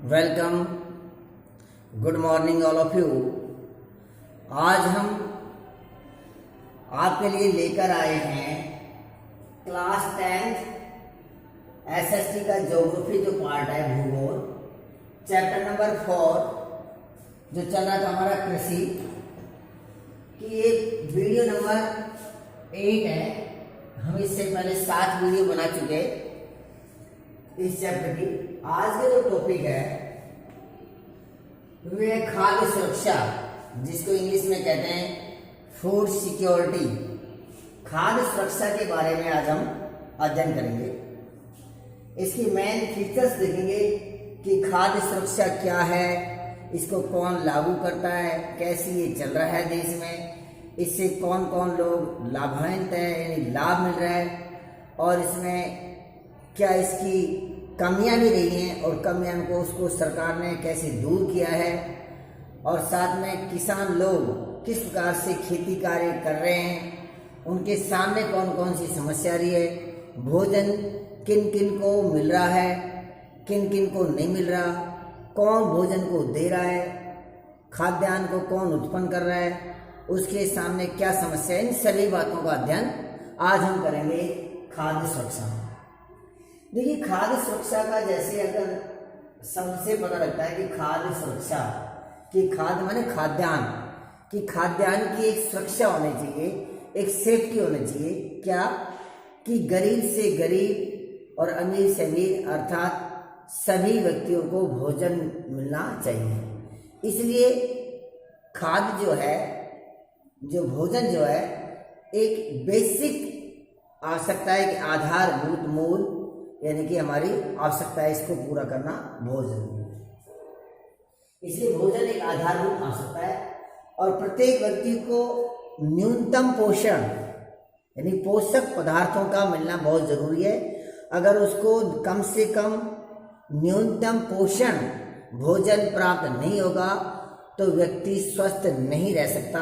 Welcome, good morning all of you. आज हम आपके लिए लेकर आए हैं क्लास 10th एसएसटी का ज्योग्राफी जो पार्ट है भूगोल, चैप्टर नंबर 4 जो चल रहा था हमारा कृषि की। एक वीडियो नंबर 8 है। हम इससे पहले 7 वीडियो बना चुके इस चैप्टर की। आज का जो टॉपिक है वो है खाद्य सुरक्षा, जिसको इंग्लिश में कहते हैं फूड सिक्योरिटी। खाद्य सुरक्षा के बारे में आज हम अध्ययन करेंगे। इसकी मेन फीचर्स देखेंगे कि खाद्य सुरक्षा क्या है, इसको कौन लागू करता है, कैसे ये चल रहा है देश में, इससे कौन कौन लोग लाभान्वित है यानी लाभ मिल रहा है, और इसमें क्या इसकी कमियां भी रही हैं और कमियां को उसको सरकार ने कैसे दूर किया है, और साथ में किसान लोग किस प्रकार से खेती कार्य कर रहे हैं, उनके सामने कौन कौन सी समस्या रही है, भोजन किन किन को मिल रहा है, किन किन को नहीं मिल रहा, कौन भोजन को दे रहा है, खाद्यान्न को कौन उत्पन्न कर रहा है, उसके सामने क्या समस्या है। इन सभी बातों का अध्ययन आज हम करेंगे खाद्य सुरक्षा। देखिए, खाद्य सुरक्षा का जैसे अगर सबसे पता लगता है कि खाद्य सुरक्षा कि खाद्य माने खाद्यान्न, कि खाद्यान्न की एक सुरक्षा होनी चाहिए, एक सेफ्टी होनी चाहिए। क्या कि गरीब से गरीब और अमीर से अमीर अर्थात सभी व्यक्तियों को भोजन मिलना चाहिए। इसलिए खाद्य जो है, जो भोजन जो है, एक बेसिक आवश्यकता है कि आधारभूत मूल यानी कि हमारी आवश्यकता है, इसको पूरा करना बहुत जरूरी है। इसलिए भोजन एक आधारभूत आवश्यकता है और प्रत्येक व्यक्ति को न्यूनतम पोषण यानी पोषक पदार्थों का मिलना बहुत जरूरी है। अगर उसको कम से कम न्यूनतम पोषण भोजन प्राप्त नहीं होगा तो व्यक्ति स्वस्थ नहीं रह सकता।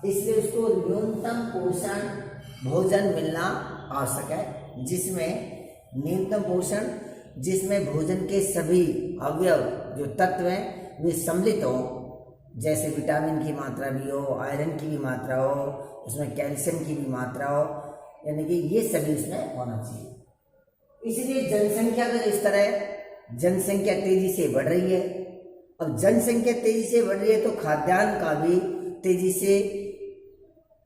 इसलिए उसको न्यूनतम पोषण भोजन मिलना आवश्यक है, जिसमें न्यूनतम पोषण जिसमें भोजन के सभी अवयव जो तत्व हैं वे सम्मिलित हो, जैसे विटामिन की मात्रा भी हो, आयरन की भी मात्रा हो, उसमें कैल्शियम की भी मात्रा हो, यानी कि ये सभी उसमें होना चाहिए। इसलिए जनसंख्या का इस तरह जनसंख्या तेजी से बढ़ रही है। अब जनसंख्या तेजी से बढ़ रही है तो खाद्यान्न का भी तेजी से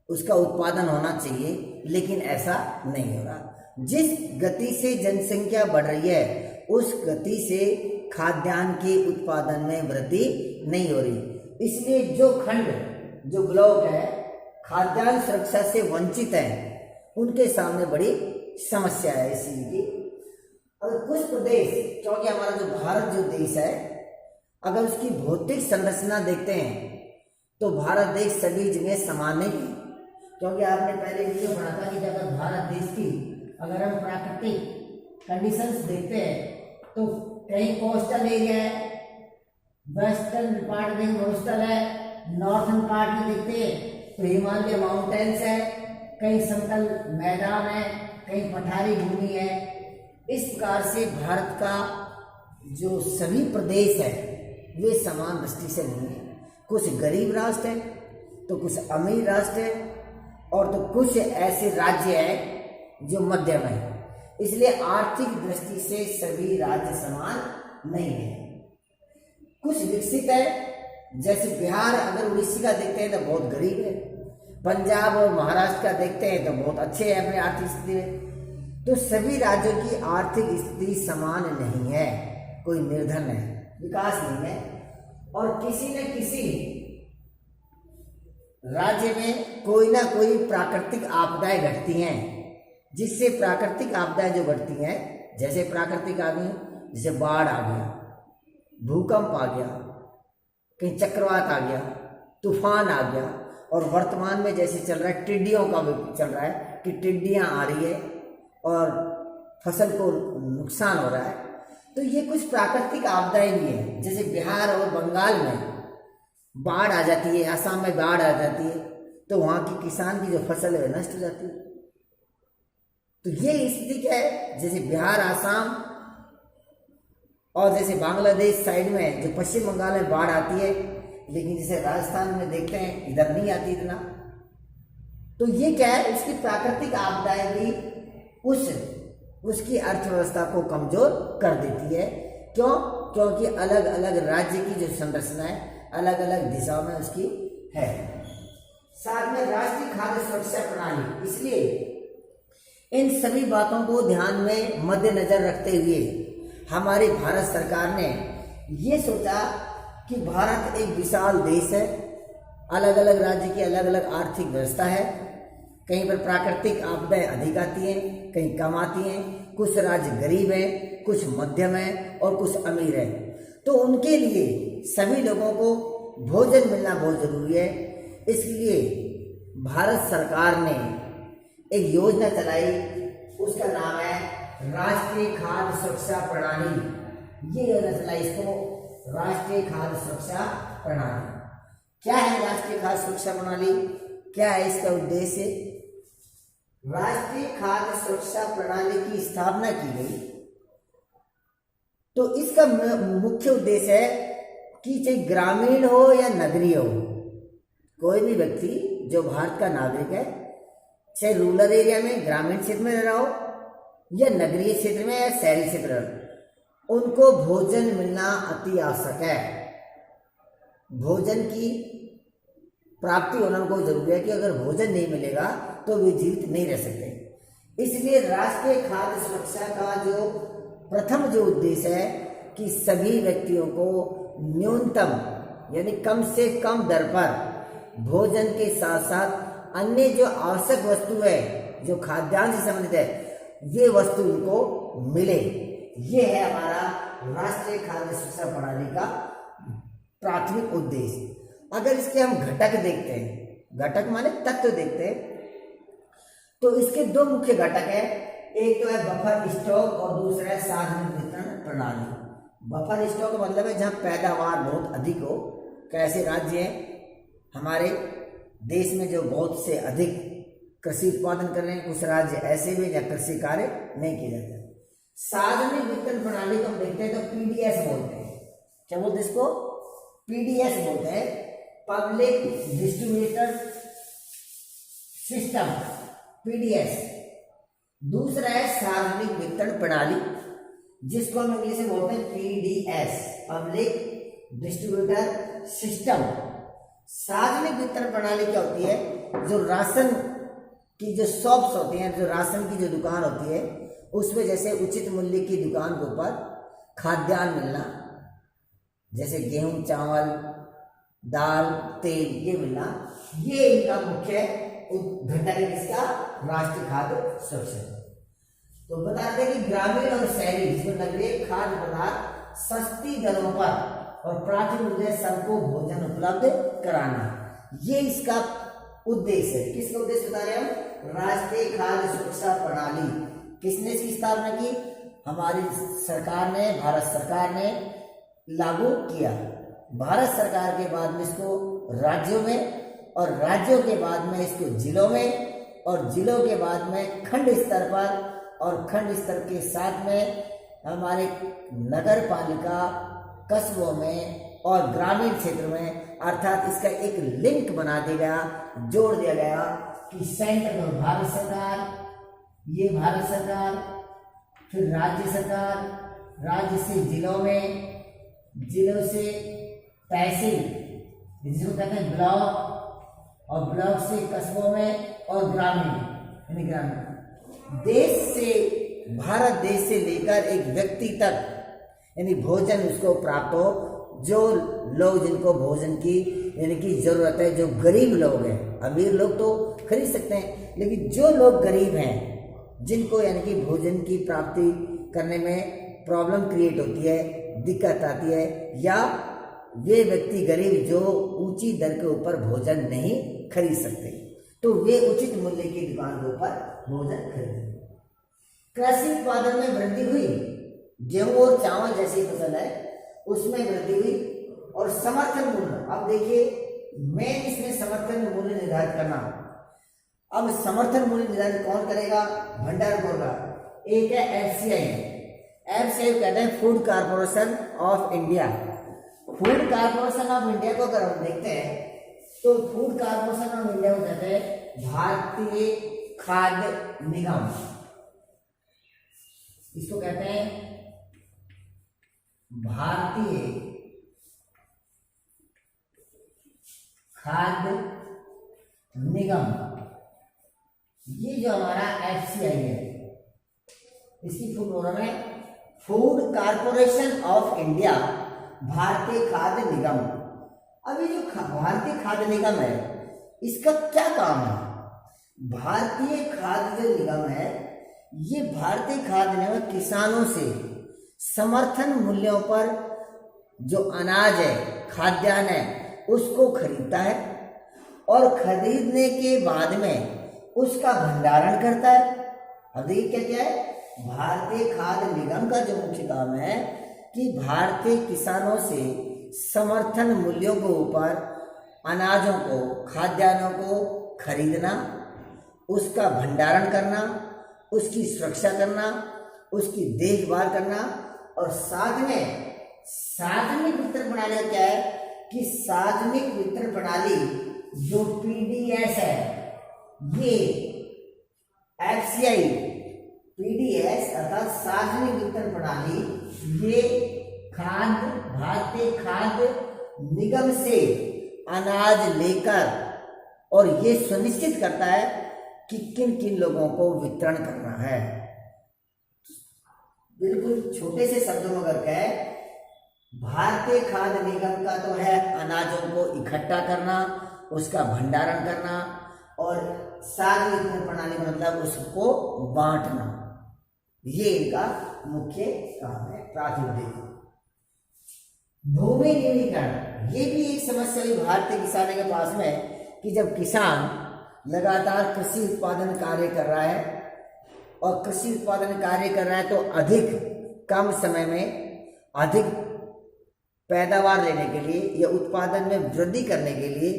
उसका उत्पादन होना चाहिए, लेकिन ऐसा नहीं हो रहा। जिस गति से जनसंख्या बढ़ रही है उस गति से खाद्यान्न के उत्पादन में वृद्धि नहीं हो रही। इसलिए जो खंड, जो ब्लॉक है खाद्यान्न सुरक्षा से वंचित है, उनके सामने बड़ी समस्या है इस चीज की। अगर कुछ प्रदेश, क्योंकि हमारा जो भारत जो देश है, अगर उसकी भौतिक संरचना देखते हैं तो भारत देश सभी जगह समान नहीं है। क्योंकि आपने पहले वीडियो बना था कि जब भारत देश की अगर हम प्राकृतिक कंडीशंस देखते हैं तो कहीं कोस्टल एरिया है, वेस्टर्न पार्ट में कोस्टल है, नॉर्थन पार्ट में देखते हैं तो हिमालय माउंटेन्स है, कहीं समतल मैदान है, कहीं पठारी भूमि है। इस प्रकार से भारत का जो सभी प्रदेश है वे समान दृष्टि से नहीं है। कुछ गरीब राष्ट्र है तो कुछ अमीर राष्ट्र है, और तो कुछ ऐसे राज्य हैं जो मध्यम है। इसलिए आर्थिक दृष्टि से सभी राज्य समान नहीं है। कुछ विकसित है, जैसे बिहार अगर उड़ीसा का देखते हैं तो बहुत गरीब है, पंजाब और महाराष्ट्र का देखते हैं तो बहुत अच्छे हैं अपने आर्थिक स्थिति में। तो सभी राज्यों की आर्थिक स्थिति समान नहीं है, कोई निर्धन है, विकास नहीं है, और किसी न किसी राज्य में कोई ना कोई प्राकृतिक आपदाएं घटती हैं, जिससे प्राकृतिक आपदाएं जो घटती हैं, जैसे प्राकृतिक आ गई, जैसे बाढ़ आ गया, भूकंप आ गया, कहीं चक्रवात आ गया, तूफान आ गया, और वर्तमान में जैसे चल रहा है टिड्डियों का भी चल रहा है कि टिड्डियां आ रही है और फसल को नुकसान हो रहा है। तो ये कुछ प्राकृतिक आपदाएं भी हैं। जैसे बिहार और बंगाल में बाढ़ आ जाती है, असम में बाढ़ आ जाती है, तो वहाँ की किसान की जो फसल है नष्ट हो जाती है। तो ये स्थिति क्या है, जैसे बिहार, असम और जैसे बांग्लादेश साइड में जो पश्चिम बंगाल में बाढ़ आती है, लेकिन जैसे राजस्थान में देखते हैं इधर नहीं आती इतना। तो ये क्या है, उसकी प्राकृतिक आपदाएं भी उसकी अर्थव्यवस्था को कमजोर कर देती है। क्यों? क्योंकि अलग अलग राज्य की जो संरचना है अलग अलग दिशाओं में उसकी है। साथ में राष्ट्रीय खाद्य सुरक्षा प्रणाली, इसलिए इन सभी बातों को ध्यान में मद्देनजर रखते हुए हमारी भारत सरकार ने ये सोचा कि भारत एक विशाल देश है, अलग अलग राज्य की अलग अलग आर्थिक व्यवस्था है, कहीं पर प्राकृतिक आपदाएं अधिक आती हैं, कहीं कम आती हैं, कुछ राज्य गरीब हैं, कुछ मध्यम हैं और कुछ अमीर हैं। तो उनके लिए सभी लोगों को भोजन मिलना बहुत जरूरी है। इसलिए भारत सरकार ने एक योजना चलाई, उसका नाम है राष्ट्रीय खाद्य सुरक्षा प्रणाली। ये योजना चलाई, इसको राष्ट्रीय खाद्य सुरक्षा प्रणाली। क्या है राष्ट्रीय खाद्य सुरक्षा प्रणाली? क्या है इसका उद्देश्य? राष्ट्रीय खाद्य सुरक्षा प्रणाली की स्थापना की गई तो इसका मुख्य उद्देश्य है कि चाहे ग्रामीण हो या नगरीय हो, कोई भी व्यक्ति जो भारत का नागरिक है, चाहे रूरल एरिया में ग्रामीण क्षेत्र में रह रहा हो या नगरीय क्षेत्र में या शहरी क्षेत्र में, उनको भोजन मिलना अति आवश्यक है। भोजन की प्राप्ति होना उनको जरूरी है कि अगर भोजन नहीं मिलेगा तो वे जीवित नहीं रह सकते। इसलिए राष्ट्रीय खाद्य सुरक्षा का जो प्रथम जो उद्देश्य है कि सभी व्यक्तियों को न्यूनतम यानी कम से कम दर पर भोजन के साथ साथ अन्य जो आवश्यक वस्तु है जो खाद्यान्न से संबंधित है ये वस्तु उनको मिले। ये है हमारा राष्ट्रीय खाद्य सुरक्षा प्रणाली का प्राथमिक उद्देश्य। अगर इसके हम घटक देखते हैं, घटक माने तत्व देखते हैं, तो इसके दो मुख्य घटक है। एक तो है बफर स्टॉक और दूसरा है सार्वजनिक वितरण प्रणाली। बफर स्टॉक का मतलब है जहां पैदावार बहुत अधिक हो। कैसे राज्य हैं हमारे देश में जो बहुत से अधिक कृषि उत्पादन कर रहे हैं, कुछ राज्य ऐसे भी जहाँ कृषि कार्य नहीं किया जाता। सार्वजनिक वितरण प्रणाली को हम देखते हैं तो पीडीएस बोलते हैं। क्या बोलते हैं इसको? पीडीएस बोलते हैं, पब्लिक डिस्ट्रीब्यूटर सिस्टम, पीडीएस। दूसरा है सार्वजनिक वितरण प्रणाली जिसको हम इंग्लिश में बोलते हैं पीडीएस, पब्लिक डिस्ट्रीब्यूटर सिस्टम। सार्वजनिक वितरण प्रणाली क्या होती है? जो राशन की जो शॉप्स होती हैं, जो राशन की जो दुकान होती है, उसमें जैसे उचित मूल्य की दुकान के ऊपर खाद्यान्न मिलना, जैसे गेहूं, चावल, दाल, तेल, ये मिलना, ये इनका मुख्य घटक है इसका राष्ट्रीय खाद्य सुरक्षा। तो बताते हैं कि ग्रामीण और शहरी जिसमें नगरीय खाद्य पदार्थ सस्ती दरों पर और प्राथमिक उद्देश्य सबको भोजन उपलब्ध कराना, ये इसका उद्देश्य है। किसका उद्देश्य बता रहे हैं हम? राष्ट्रीय खाद्य सुरक्षा प्रणाली। किसने इसकी स्थापना की? हमारी सरकार ने, भारत सरकार ने लागू किया। भारत सरकार के बाद में इसको राज्यों में, और राज्यों के बाद में इसको जिलों में, और जिलों के बाद में खंड स्तर पर, और खंड स्तर के साथ में हमारे नगर पालिका, कस्बों में और ग्रामीण क्षेत्र में, अर्थात इसका एक लिंक बना दिया गया, जोड़ दिया गया कि सेंटर में भारत सरकार, ये भारत सरकार, फिर राज्य सरकार, राज्य से जिलों में, जिलों से तहसील जिसको कहते हैं ब्लॉक, और ब्लॉक से कस्बों में, और ग्रामीण यानी ग्रामीण। देश से, भारत देश से लेकर एक व्यक्ति तक यानी भोजन उसको प्राप्त हो। जो लोग जिनको भोजन की यानी कि जरूरत है, जो गरीब लोग हैं, अमीर लोग तो खरीद सकते हैं, लेकिन जो लोग गरीब हैं जिनको यानी कि भोजन की प्राप्ति करने में प्रॉब्लम क्रिएट होती है, दिक्कत आती है, या वे व्यक्ति गरीब जो ऊंची दर के ऊपर भोजन नहीं खरीद सकते, तो वे उचित मूल्य की दुकान के ऊपर भोजन खरीदें। कृषि उत्पादन में वृद्धि हुई, गेहूं और चावल जैसी फसल है उसमें वृद्धि हुई, और समर्थन मूल्य। अब देखिए मेन इसमें समर्थन मूल्य निर्धारित करना। अब समर्थन मूल्य निर्धारित कौन करेगा? भंडार होगा। एक है एफसीआई, एफसीआई कहते हैं food corporation of India. Food corporation of India को अगर हम देखते हैं तो फूड कारपोरेशन ऑफ इंडिया को कहते हैं भारतीय खाद्य निगम। इसको कहते हैं भारतीय खाद्य निगम। ये जो हमारा एफसीआई है इसकी फुल फॉर्म है फूड कारपोरेशन ऑफ इंडिया, भारतीय खाद्य निगम। अब ये जो भारतीय खाद्य निगम है इसका क्या काम है? भारतीय खाद्य जो निगम है ये भारतीय खाद्य निगम किसानों से समर्थन मूल्यों पर जो अनाज है, खाद्यान्न है, उसको खरीदता है और खरीदने के बाद में उसका भंडारण करता है। अब देखिए क्या क्या है, भारतीय खाद्य निगम का जो मुख्य काम है कि भारतीय किसानों से समर्थन मूल्यों के ऊपर अनाजों को, खाद्यान्नों को खरीदना, उसका भंडारण करना, उसकी सुरक्षा करना, उसकी देखभाल करना और साथ में सार्वजनिक वितरण प्रणाली का क्या है कि सार्वजनिक वितरण प्रणाली जो पीडीएस है, ये एफसीआई पीडीएस अर्थात सार्वजनिक वितरण प्रणाली ये भारतीय खाद्य निगम से अनाज लेकर और ये सुनिश्चित करता है कि किन किन लोगों को वितरण करना है। बिल्कुल छोटे से शब्दों में अगर कहे, भारतीय खाद्य निगम का तो है अनाजों को इकट्ठा करना, उसका भंडारण करना और सार्वजनिक वितरण प्रणाली मतलब उसको बांटना, ये इनका मुख्य काम है, प्राथमिक। भूमि निजीकरण ये भी एक समस्या हुई भारतीय किसानों के पास में कि जब किसान लगातार कृषि उत्पादन कार्य कर रहा है और कृषि उत्पादन कार्य कर रहा है तो अधिक कम समय में अधिक पैदावार लेने के लिए या उत्पादन में वृद्धि करने के लिए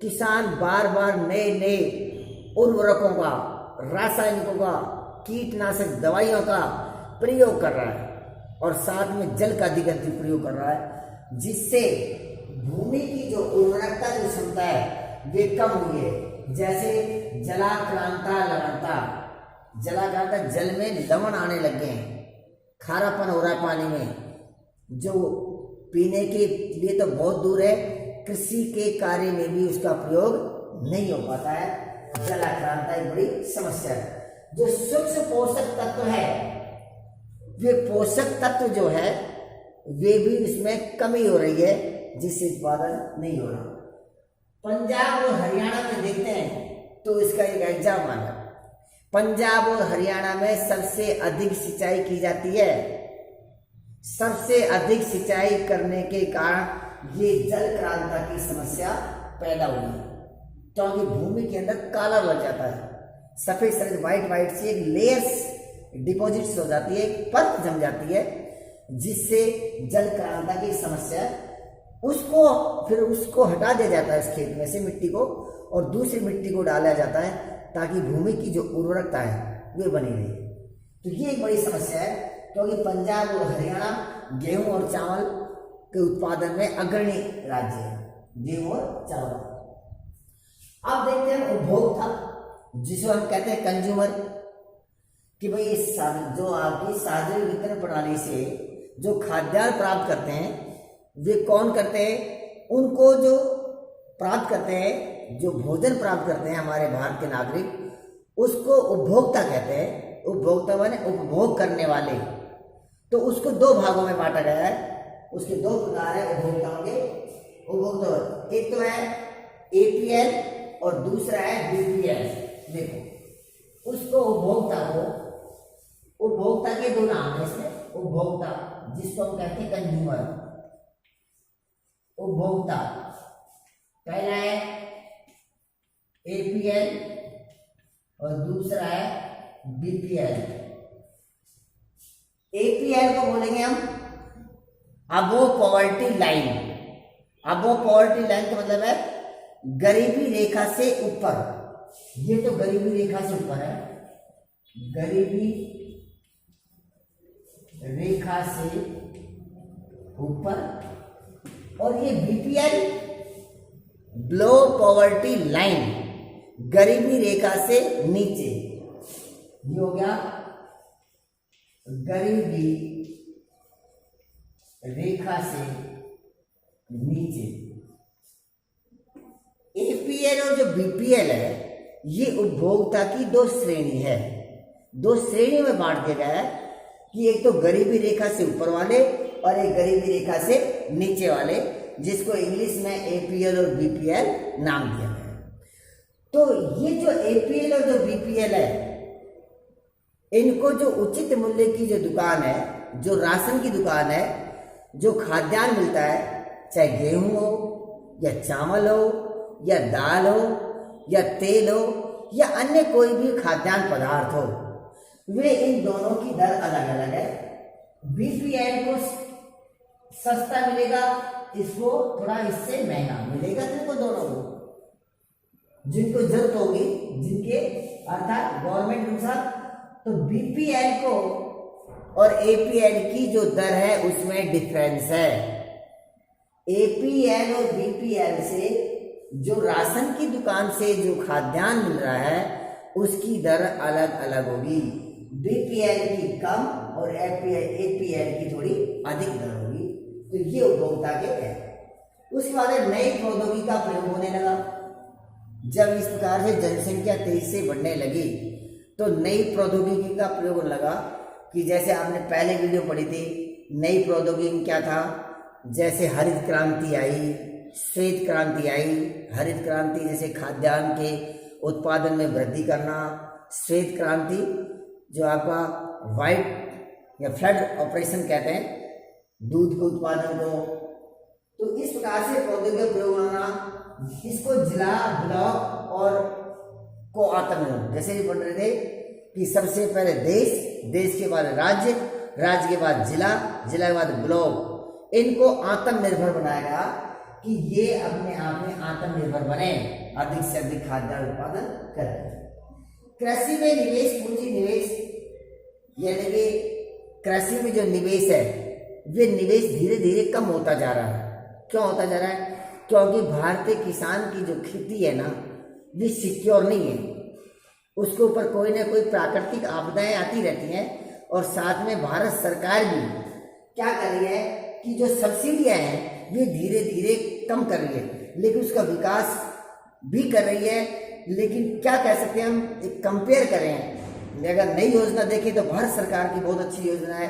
किसान बार बार नए नए उर्वरकों का, रासायनिकों का, कीटनाशक दवाइयों का प्रयोग कर रहा है और साथ में जल का अधिक प्रयोग कर रहा है, जिससे भूमि की जो उर्वरकता की क्षमता है वे कम हुई है। जैसे जलाक्रांता लवणता, जलाक्रांता जल में लवण आने लग गए हैं, खारापन हो रहा है पानी में, जो पीने के लिए तो बहुत दूर है, कृषि के कार्य में भी उसका प्रयोग नहीं हो पाता है। जलाक्रांता एक बड़ी समस्या है। जो सूक्ष्म पोषक तत्व है, वे पोषक तत्व जो है वे भी इसमें कमी हो रही है, जिससे उत्पादन नहीं हो रहा। पंजाब और हरियाणा में देखते हैं तो इसका एक एग्जाम्पल है। पंजाब और हरियाणा में सबसे अधिक सिंचाई की जाती है। सबसे अधिक सिंचाई करने के कारण ये जल क्रांता की समस्या पैदा हुई है, क्योंकि भूमि के अंदर काला लग जाता है, सफेद सफेद व्हाइट से एक लेयर्स डिपॉजिट्स हो जाती है, एक परत जम जाती है, जिससे जल क्रांता की समस्या उसको हटा दिया जाता है इस खेत में से मिट्टी को और दूसरी मिट्टी को डाला जाता है ताकि भूमि की जो उर्वरकता है वे बनी रहे। तो ये एक बड़ी समस्या है, क्योंकि पंजाब और हरियाणा गेहूं और चावल के उत्पादन में अग्रणी राज्य है, गेहूं और चावल। अब देखते हैं उपभोक्ता, जिसे हम कहते हैं कंज्यूमर, कि भाई इस जो आपकी सार्वजनिक वितरण प्रणाली से जो खाद्यान्न प्राप्त करते हैं वे कौन करते हैं? उनको जो प्राप्त करते हैं, जो भोजन प्राप्त करते हैं हमारे भारत के नागरिक, उसको उपभोक्ता कहते हैं। उपभोक्ता माने उपभोग करने वाले। तो उसको दो भागों में बांटा गया है, उसके दो प्रकार है उपभोक्ताओं के। उपभोक्ता एक तो है एपीएल और दूसरा है बीपीएल। देखो उसको उपभोक्ता के दो नाम है इसमें। उपभोक्ता जिसको हम कहते हैं कंज्यूमर, उपभोक्ता पहला है एपीएल और दूसरा है बीपीएल। एपीएल को बोलेंगे हम above poverty line. Above poverty line का मतलब है गरीबी रेखा से ऊपर। ये तो गरीबी रेखा से ऊपर है, गरीबी रेखा से ऊपर, और ये बीपीएल बिलो पॉवर्टी लाइन, गरीबी रेखा से नीचे। ये हो गया गरीबी रेखा से नीचे। एपीएल और जो बीपीएल है ये उपभोक्ता की दो श्रेणी है, दो श्रेणी में बांट दिया गया है कि एक तो गरीबी रेखा से ऊपर वाले और एक गरीबी रेखा से नीचे वाले, जिसको इंग्लिश में एपीएल और बीपीएल नाम दिया गया है। तो ये जो एपीएल और जो बीपीएल है, इनको जो उचित मूल्य की जो दुकान है, जो राशन की दुकान है, जो खाद्यान्न मिलता है, चाहे गेहूं हो या चावल हो या दाल हो या तेल हो या अन्य कोई भी खाद्यान्न पदार्थ हो, वे इन दोनों की दर अलग अलग है। बीपीएल को सस्ता मिलेगा, इसको थोड़ा इससे महंगा मिलेगा। तुमको दोनों को जिनको जरूरत होगी, जिनके अर्थात गवर्नमेंट अनुसार, तो बीपीएल को और एपीएल की जो दर है उसमें डिफरेंस है। एपीएल और बीपीएल से जो राशन की दुकान से जो खाद्यान्न मिल रहा है उसकी दर अलग अलग होगी। बीपीएल की कम और एपीएल की थोड़ी अधिक दर होगी। तो ये उपभोक्ता के है। उसके बाद नई प्रौद्योगिकी का प्रयोग होने लगा। जब इस प्रकार से जनसंख्या तेजी से बढ़ने लगी तो नई प्रौद्योगिकी का प्रयोग होने लगा कि जैसे आपने पहले वीडियो पढ़ी थी, नई प्रौद्योगिकी क्या था, जैसे हरित क्रांति आई, श्वेत क्रांति आई। हरित क्रांति जैसे खाद्यान्न के उत्पादन में वृद्धि करना, श्वेत क्रांति जो आपका व्हाइट या फ्लड ऑपरेशन कहते हैं, दूध के उत्पादन को। तो इस प्रकार से प्रौद्योगिकी का प्रयोग होना, इसको जिला, ब्लॉक और को आत्मनिर्भर, जैसे भी पढ़ रहे थे कि सबसे पहले देश के बाद राज्य के बाद जिला के बाद ब्लॉक, इनको आत्मनिर्भर बनाएगा कि ये अपने आप में आत्मनिर्भर बने, अधिक से अधिक खाद्यान्न उत्पादन करें। कृषि में निवेश, पूंजी निवेश, यानी कि कृषि में जो निवेश है वे निवेश धीरे धीरे कम होता जा रहा है। क्यों होता जा रहा है? क्योंकि भारतीय किसान की जो खेती है ना, ये सिक्योर नहीं है। उसके ऊपर कोई ना कोई प्राकृतिक आपदाएं आती रहती हैं, और साथ में भारत सरकार भी क्या कर रही है कि जो सब्सिडियां हैं वे धीरे धीरे कम कर रही है, लेकिन उसका विकास भी कर रही है। लेकिन क्या कह सकते हैं, हम एक कंपेयर करें, अगर नई योजना देखें तो भारत सरकार की बहुत अच्छी योजना है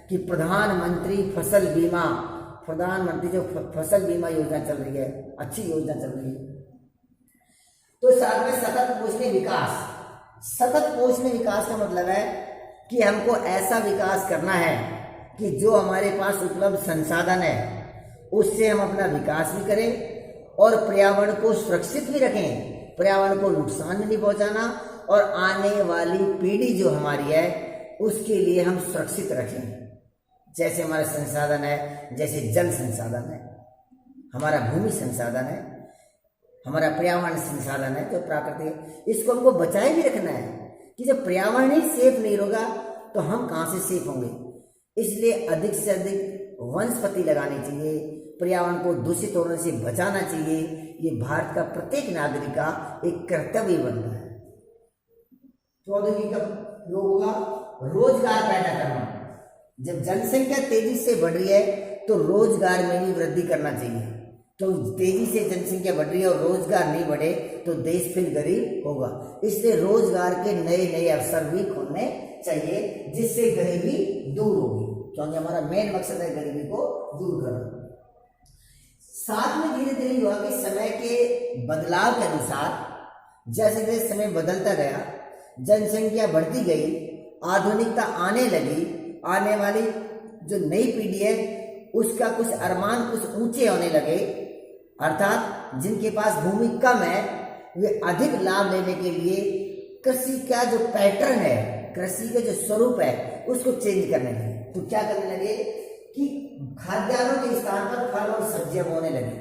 कि प्रधानमंत्री फसल बीमा, प्रधानमंत्री जो फसल बीमा योजना चल रही है, अच्छी योजना चल रही है। तो साथ में सतत पोषणीय विकास। सतत पोषणीय विकास का मतलब है कि हमको ऐसा विकास करना है कि जो हमारे पास उपलब्ध संसाधन है उससे हम अपना विकास भी करें और पर्यावरण को सुरक्षित भी रखें, पर्यावरण को नुकसान नहीं पहुंचाना, और आने वाली पीढ़ी जो हमारी है उसके लिए हम सुरक्षित रखें। जैसे हमारे संसाधन है, जैसे जल संसाधन है, हमारा भूमि संसाधन है, हमारा पर्यावरण संसाधन है जो प्राकृतिक, इसको हमको बचाए भी रखना है कि जब पर्यावरण ही सेफ नहीं होगा तो हम कहाँ से सेफ होंगे। इसलिए अधिक से अधिक वनस्पति लगानी चाहिए, पर्यावरण को दूषित होने से बचाना चाहिए। ये भारत का प्रत्येक नागरिक का एक कर्तव्य बनता है। प्रौद्योगिकी का उपयोग होगा रोजगार पैदा करना। जब जनसंख्या तेजी से बढ़ रही है तो रोजगार में भी वृद्धि करना चाहिए। तो तेजी से जनसंख्या बढ़ रही है और रोजगार नहीं बढ़े तो देश फिर गरीब होगा। इसलिए रोजगार के नए नए अवसर भी खोलने चाहिए, जिससे गरीबी दूर होगी, क्योंकि हमारा मेन मकसद है गरीबी को दूर करना। साथ में धीरे धीरे युवा के समय के बदलाव के अनुसार जैसे जैसे समय बदलता गया, जनसंख्या बढ़ती गई, आधुनिकता आने लगी, आने वाली जो नई पीढ़ी है उसका कुछ अरमान कुछ ऊंचे होने लगे, अर्थात जिनके पास भूमि कम है वे अधिक लाभ लेने के लिए कृषि का जो पैटर्न है, कृषि का जो स्वरूप है उसको चेंज करने लगे। तो क्या करने लगे कि खाद्यान्नों के स्थान पर फल और सब्जियां बोने लगे।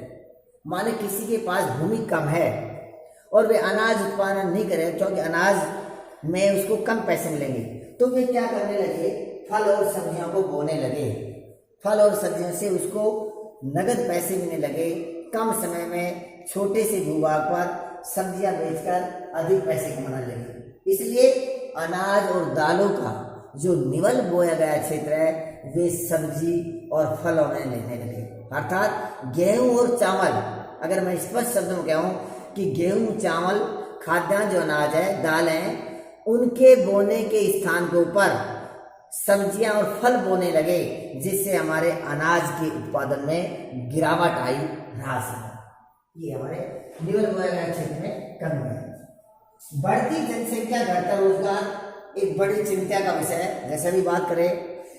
माने किसी के पास भूमि कम है और वे अनाज उत्पादन नहीं करें क्योंकि अनाज में उसको कम पैसे मिलेंगे, तो वे क्या करने लगे, फल और सब्जियों को बोने लगे। फल और सब्जियों से उसको नगद पैसे मिलने लगे। कम समय में छोटे से भूभाग पर सब्जियां बेचकर अधिक पैसे कमाने लगे। इसलिए अनाज और दालों का जो निवल बोया गया क्षेत्र है वे सब्जी और फल होने लेने लगे। अर्थात गेहूं और चावल, अगर मैं स्पष्ट शब्दों में कहूं कि गेहूं, चावल, खाद्यान्न जो अनाज है, दाल है, उनके बोने के स्थान के ऊपर सब्जियां और फल बोने लगे, जिससे हमारे अनाज के उत्पादन में गिरावट आई, ह्रास हुआ। ये हमारे निवल बोया गया क्षेत्र में कमी है। बढ़ती जनसंख्या, घटता रोजगार एक बड़ी चिंता का विषय है। जैसे भी बात करें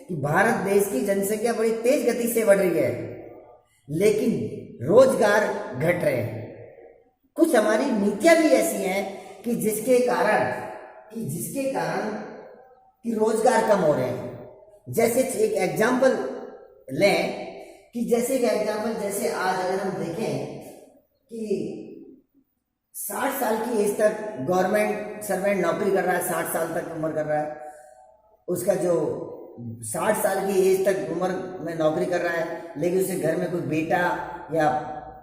कि भारत देश की जनसंख्या बड़ी तेज गति से बढ़ रही है, लेकिन रोजगार घट रहे हैं। कुछ हमारी नीतियां भी ऐसी हैं कि जिसके कारण कि रोजगार कम हो रहे हैं। जैसे एक एग्जाम्पल लें कि जैसे आज अगर हम देखें कि 60 साल की एज तक गवर्नमेंट सर्वेंट नौकरी कर रहा है, 60 साल तक उम्र कर रहा है, उसका जो 60 साल की एज तक उम्र में नौकरी कर रहा है, लेकिन उसके घर में कोई बेटा या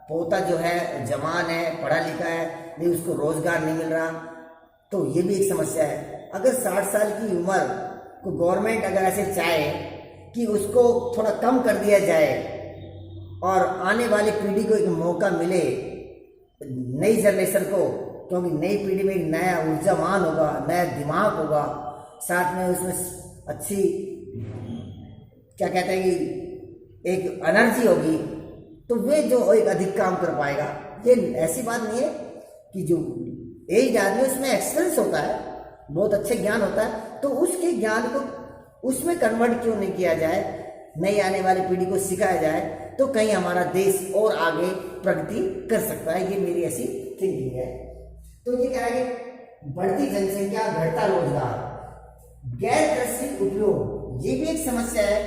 पोता जो है जवान है, पढ़ा लिखा है, लेकिन उसको रोजगार नहीं मिल रहा, तो ये भी एक समस्या है। अगर 60 साल की उम्र को गवर्नमेंट अगर ऐसे चाहे कि उसको थोड़ा कम कर दिया जाए और आने वाली पीढ़ी को एक मौका मिले, नई जनरेशन को, क्योंकि नई पीढ़ी में एक नया ऊर्जावान होगा, नया दिमाग होगा, साथ में उसमें अच्छी क्या कहते हैं कि एक एनर्जी होगी, तो वे जो एक अधिक काम कर पाएगा। ये ऐसी बात नहीं है कि जो एज आदमी उसमें एक्सपीरियंस होता है, बहुत अच्छे ज्ञान होता है, तो उसके ज्ञान को उसमें कन्वर्ट क्यों नहीं किया जाए, नई आने वाली पीढ़ी को सिखाया जाए, तो कहीं हमारा देश और आगे प्रगति कर सकता है। ये मेरी ऐसी थिंकिंग है। तो ये क्या है कि बढ़ती जनसंख्या, घटता रोजगार, गैर कृषि उपयोग, ये भी एक समस्या है।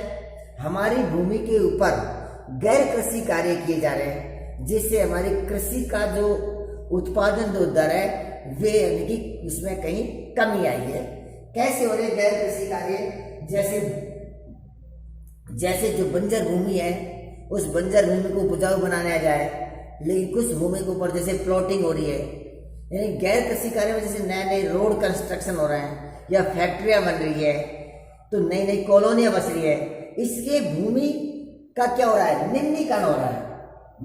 हमारी भूमि के ऊपर गैर कृषि कार्य किए जा रहे हैं, जिससे हमारी कृषि का जो उत्पादन जो दर है वे यानी कि इसमें कहीं कमी आई है। कैसे हो रहे गैर कृषि कार्य? जैसे जो बंजर भूमि है, उस बंजर भूमि को उपजाऊ बनाया जाए, लेकिन कुछ भूमि के ऊपर जैसे प्लॉटिंग हो रही है, यानी गैर कृषि कार्य में जैसे नए नए रोड कंस्ट्रक्शन हो रहे हैं या फैक्ट्रियां बन रही है, तो नई नई कॉलोनियां बस रही है। इसके भूमि का क्या हो रहा है? निम्नीकरण हो रहा है।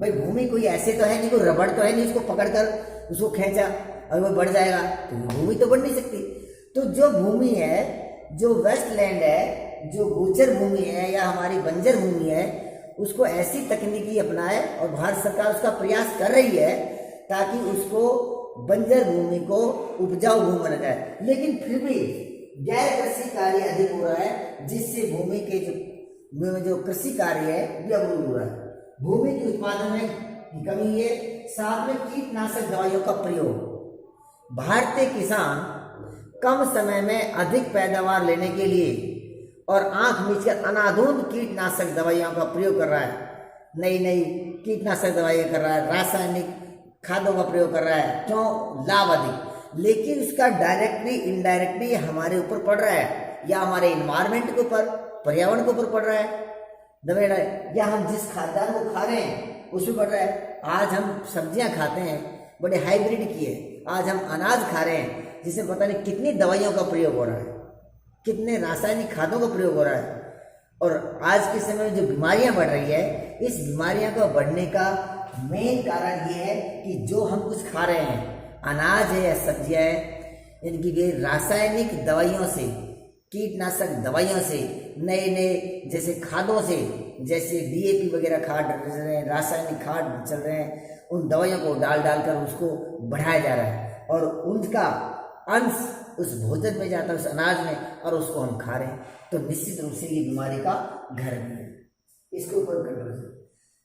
भाई भूमि कोई ऐसे तो है नहीं, कोई रबड़ तो है नहीं उसको पकड़कर उसको खींचा और वो बढ़ जाएगा, तो भूमि तो बढ़ नहीं सकती। तो जो भूमि है, जो वेस्टलैंड है, जो गोचर भूमि है या हमारी बंजर भूमि है, उसको ऐसी तकनीकी अपनाए, और भारत सरकार उसका प्रयास कर रही है ताकि उसको बंजर भूमि को उपजाऊ भूमि बना जाए। लेकिन फिर भी गैर कृषि कार्य अधिक हो रहा है, जिससे भूमि के जो कृषि कार्य है वो अवरुद्ध हो रहा है। भूमि के उत्पादन में कमी है, साथ में कीटनाशक दवाइयों का प्रयोग। भारतीय किसान कम समय में अधिक पैदावार लेने के लिए और आंख मीचकर अनाधुन कीटनाशक दवाइयों का प्रयोग कर रहा है। नई नई कीटनाशक दवाइयाँ कर रहा है, रासायनिक खादों का प्रयोग कर रहा है। क्यों? लाभ अधिक। लेकिन उसका डायरेक्टली इनडायरेक्टली हमारे ऊपर पड़ रहा है, या हमारे इन्वायरमेंट के ऊपर, पर्यावरण के ऊपर पड़ रहा है दबेड़ है, या हम जिस खाद्यान्न को खा रहे हैं उसमें पड़ रहा है। आज हम सब्जियां खाते हैं बड़े हाइब्रिड की है, आज हम अनाज खा रहे हैं जिसमें पता नहीं कितनी दवाइयों का प्रयोग हो रहा है, कितने रासायनिक खादों का प्रयोग हो रहा है। और आज के समय में जो बीमारियां बढ़ रही है, इस बीमारियां का बढ़ने का मेन कारण ये है कि जो हम कुछ खा रहे हैं, अनाज है या सब्जियां है, इनकी वे रासायनिक दवाइयों से, कीटनाशक दवाइयों से, नए नए जैसे खादों से, जैसे डीएपी वगैरह खाद चल रहे हैं, रासायनिक खाद चल रहे हैं, उन दवाइयों को डाल डालकर उसको बढ़ाया जा रहा है, और उनका अंश उस भोजन में जाता है, उस अनाज में, और उसको हम खा रहे हैं। तो निश्चित रूप से ये बीमारी का घर भी है। इसके ऊपर कंट्रोल।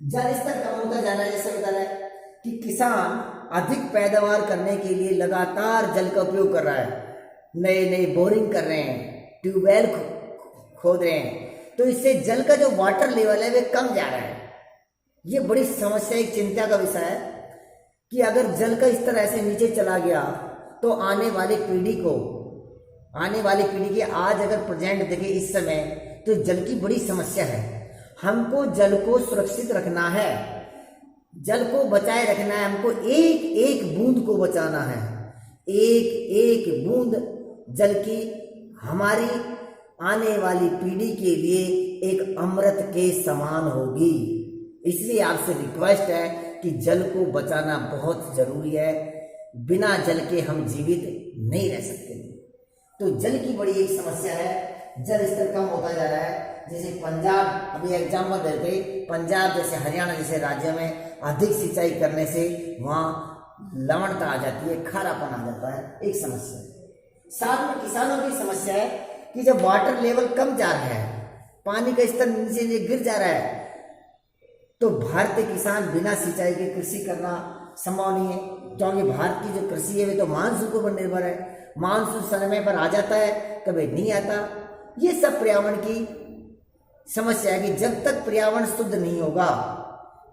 जल स्तर कम होता जा रहा है, जैसे बता रहा है कि किसान अधिक पैदावार करने के लिए लगातार जल का उपयोग कर रहा है, नए नए बोरिंग कर रहे हैं, ट्यूबवेल खोद रहे हैं, तो इससे जल का जो वाटर लेवल है वे कम जा रहा है। ये बड़ी समस्या, एक चिंता का विषय है कि अगर जल का स्तर ऐसे नीचे चला गया तो आने वाली पीढ़ी को आने वाली पीढ़ी की आज अगर प्रेजेंट देखें इस समय, तो जल की बड़ी समस्या है। हमको जल को सुरक्षित रखना है, जल को बचाए रखना है, हमको एक एक बूंद को बचाना है। एक एक बूंद जल की हमारी आने वाली पीढ़ी के लिए एक अमृत के समान होगी। इसलिए आपसे रिक्वेस्ट है कि जल को बचाना बहुत जरूरी है। बिना जल के हम जीवित नहीं रह सकते। तो जल की बड़ी एक समस्या है, जल स्तर कम होता जा रहा है। जैसे पंजाब, अभी एग्जाम्पल देते, पंजाब जैसे हरियाणा जैसे राज्यों में अधिक सिंचाई करने से वहाँ लवणता आ जाती है, खारापन आ जाता है, एक समस्या है। साथ में किसानों की समस्या है कि जब वाटर लेवल कम जा रहा है, पानी का स्तर नीचे गिर जा रहा है, तो भारतीय किसान बिना सिंचाई के कृषि करना संभव नहीं है, क्योंकि भारत की जो कृषि है वे तो मानसून के ऊपर निर्भर है। मानसून समय पर आ जाता है, कभी नहीं आता। ये सब पर्यावरण की समस्या है कि जब तक पर्यावरण शुद्ध नहीं होगा,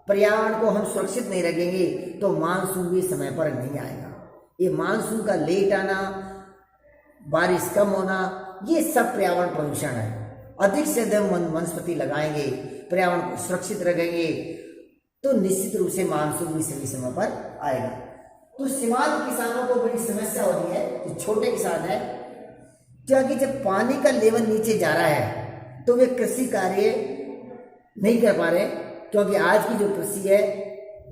पर्यावरण को हम सुरक्षित नहीं रखेंगे, तो मानसून भी समय पर नहीं आएगा। ये मानसून का लेट आना, बारिश कम होना, ये सब पर्यावरण प्रदूषण है। अधिक से अधिक वनस्पति लगाएंगे, पर्यावरण को सुरक्षित रखेंगे, तो निश्चित रूप से मानसून भी सही समय पर आएगा। तो सीमांत किसानों को बड़ी समस्या हो रही है, जो छोटे किसान है, क्योंकि जब पानी का लेवल नीचे जा रहा है तो वे कृषि कार्य नहीं कर पा रहे, क्योंकि आज की जो कृषि है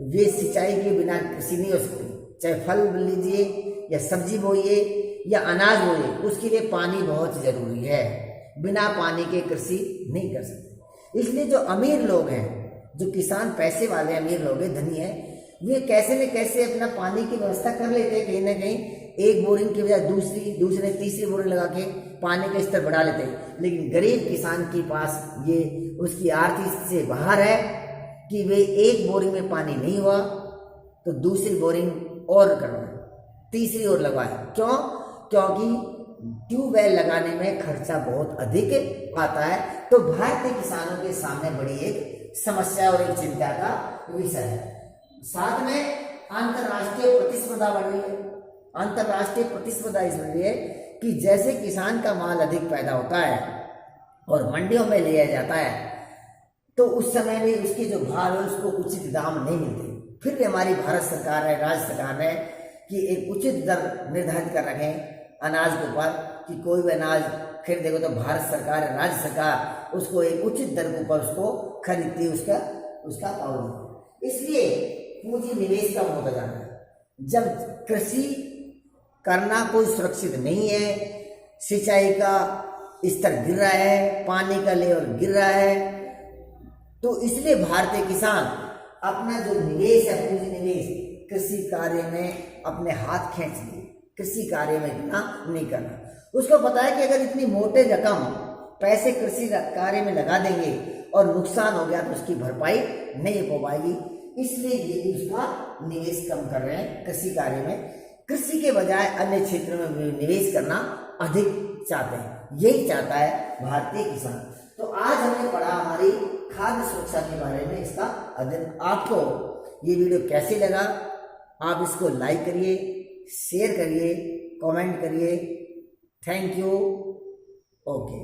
वे सिंचाई के बिना कृषि नहीं हो सकती। चाहे फल लीजिए या सब्जी बोइए या अनाज बोइए, उसके लिए पानी बहुत जरूरी है। बिना पानी के कृषि नहीं कर सकते। इसलिए जो अमीर लोग हैं, जो किसान पैसे वाले अमीर लोग हैं, धनी है, वे कैसे न कैसे अपना पानी की व्यवस्था कर लेते हैं। कहीं ना कहीं एक बोरिंग की बजाय दूसरे तीसरी बोरिंग लगा के पानी का स्तर बढ़ा लेते हैं। लेकिन गरीब किसान के पास ये उसकी आर्थिक स्थिति से बाहर है कि वे एक बोरिंग में पानी नहीं हुआ तो दूसरी बोरिंग और करवाए, तीसरी और लगवाए। क्यों? क्योंकि ट्यूबवेल लगाने में खर्चा बहुत अधिक आता है। तो भारतीय किसानों के सामने बड़ी एक समस्या और एक चिंता का विषय है। साथ में अंतर्राष्ट्रीय प्रतिस्पर्धा बढ़ रही है। अंतर्राष्ट्रीय प्रतिस्पर्धा इस बढ़ रही है कि जैसे किसान का माल अधिक पैदा होता है और मंडियों में लिया जाता है, तो उस समय में उसके जो भाव है उसको उचित दाम नहीं मिलते। फिर भी हमारी भारत सरकार है, राज्य सरकार ने कि एक उचित दर निर्धारित कर रखें अनाज के ऊपर, कि कोई भी अनाज खरीदेगा तो भारत सरकार, राज्य सरकार उसको एक उचित दर के ऊपर उसको खरीदती, उसका पाव। इसलिए पूंजी निवेश कम होता जा रहा है। जब कृषि करना कोई सुरक्षित नहीं है, सिंचाई का स्तर गिर रहा है, पानी का लेवल गिर रहा है, तो इसलिए भारतीय किसान अपना जो निवेश है, पूंजी निवेश, कृषि कार्य में अपने हाथ खींच लिए। कृषि कार्य में इतना नहीं करना। उसको पता है कि अगर इतनी मोटे रकम पैसे कृषि कार्य में लगा देंगे और नुकसान हो गया तो उसकी भरपाई नहीं हो पाएगी। इसलिए ये उसका निवेश कम कर रहे हैं कृषि कार्य में। कृषि के बजाय अन्य क्षेत्रों में निवेश करना अधिक चाहते हैं। यही चाहता है भारतीय किसान। तो आज हमने पढ़ा हमारी खाद्य सुरक्षा के बारे में, इसका अध्ययन। आपको ये वीडियो कैसे लगा? आप इसको लाइक करिए, शेयर करिए, कमेंट करिए। Thank you. ओके।